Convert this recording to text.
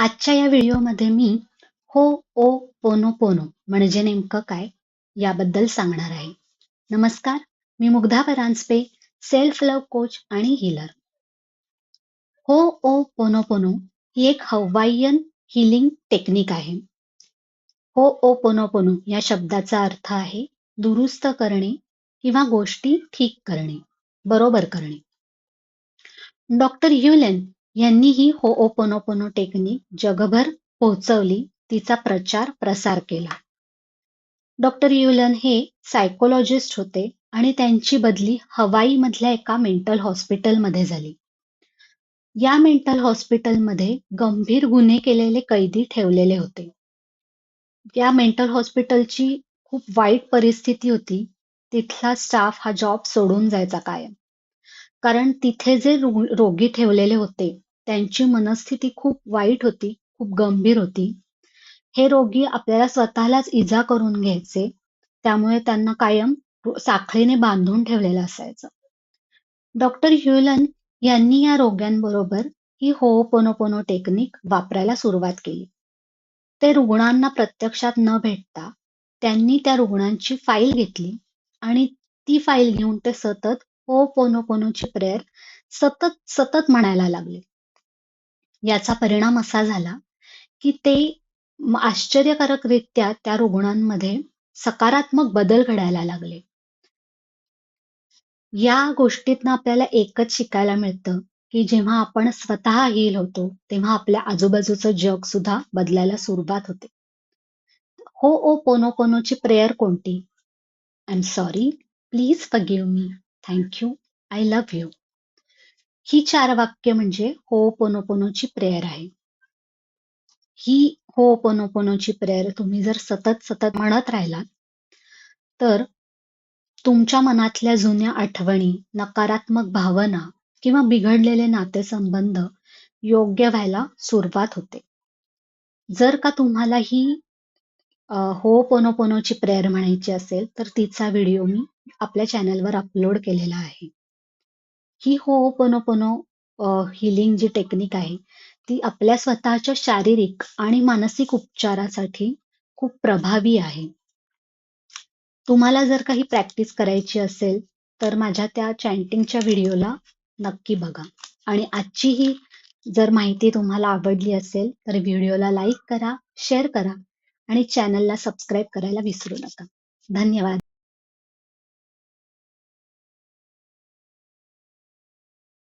आजच्या या व्हिडिओमध्ये मी हो ओ पोनो पोनो म्हणजे नेमकं काय याबद्दल सांगणार आहे. नमस्कार, मी Mugdha Paranjape, self love coach आणि हीलर. हो ओ पोनो पोनो ही एक हवाईयन हिलिंग टेक्निक आहे. हो ओ पोनो पोनो या शब्दाचा अर्थ आहे दुरुस्त करणे किंवा गोष्टी ठीक करणे, बरोबर करणे. डॉक्टर ह्युलेन यांनी ही होओपोनोपोनो टेक्निक जगभर पोहोचवली, तिचा प्रचार प्रसार केला. डॉक्टर ह्युलन हे सायकोलॉजिस्ट होते आणि त्यांची बदली हवाई मधल्या एका मेंटल हॉस्पिटलमध्ये झाली. या मेंटल हॉस्पिटलमध्ये गंभीर गुन्हे केलेले कैदी ठेवलेले होते. या मेंटल हॉस्पिटलची खूप वाईट परिस्थिती होती. तिथला स्टाफ हा जॉब सोडून जायचा कायम. कारण तिथे जे रोगी ठेवलेले होते त्यांची मनस्थिती खूप वाईट होती, खूप गंभीर होती. हे रोगी आपल्याला स्वतःलाच इजा करून घ्यायचे, त्यामुळे त्यांना कायम साखळीने बांधून ठेवलेलं असायचं. डॉक्टर ह्युलन यांनी या रोग्यांबरोबर ही होओपोनोपोनो टेक्निक वापरायला सुरुवात केली. ते रुग्णांना प्रत्यक्षात न भेटता त्यांनी त्या रुग्णांची फाईल घेतली आणि ती फाईल घेऊन ते सतत होओपोनोपोनोची प्रेयर सतत सतत म्हणायला लागले. याचा परिणाम असा झाला की ते आश्चर्यकारकरित्या त्या रुग्णांमध्ये सकारात्मक बदल घडायला लागले. या गोष्टीतनं आपल्याला एकच शिकायला मिळतं की जेव्हा आपण स्वतः हील होतो तेव्हा आपल्या आजूबाजूचं जग सुद्धा बदलायला सुरुवात होते. होओपोनोपोनोची प्रेयर कोणती? I am sorry, please forgive me, thank you, I love you. ही 4 वाक्य म्हणजे होओपोनोपोनोची प्रेयर आहे. ही होओपोनोपोनोची प्रेयर तुम्ही जर सतत सतत म्हणत राहिलात तर तुमच्या मनातल्या जुन्या आठवणी, नकारात्मक भावना किंवा बिघडलेले नातेसंबंध योग्य व्हायला सुरुवात होते. जर का तुम्हाला ही होओपोनोपोनोची प्रेयर म्हणायची असेल तर तिचा व्हिडिओ मी आपल्या चॅनलवर अपलोड केलेला आहे. ही होओपोनोपोनो हिलिंग जी टेक्निक आहे ती आपल्या स्वतःच्या शारीरिक आणि मानसिक उपचारासाठी खूप प्रभावी आहे. तुम्हाला जर काही प्रॅक्टिस करायची असेल तर माझ्या त्या चॅन्टिंगच्या व्हिडिओला नक्की बघा. आणि आजची ही जर माहिती तुम्हाला आवडली असेल तर व्हिडिओला लाईक करा, शेअर करा आणि चॅनलला सबस्क्राईब करायला विसरू नका. धन्यवाद.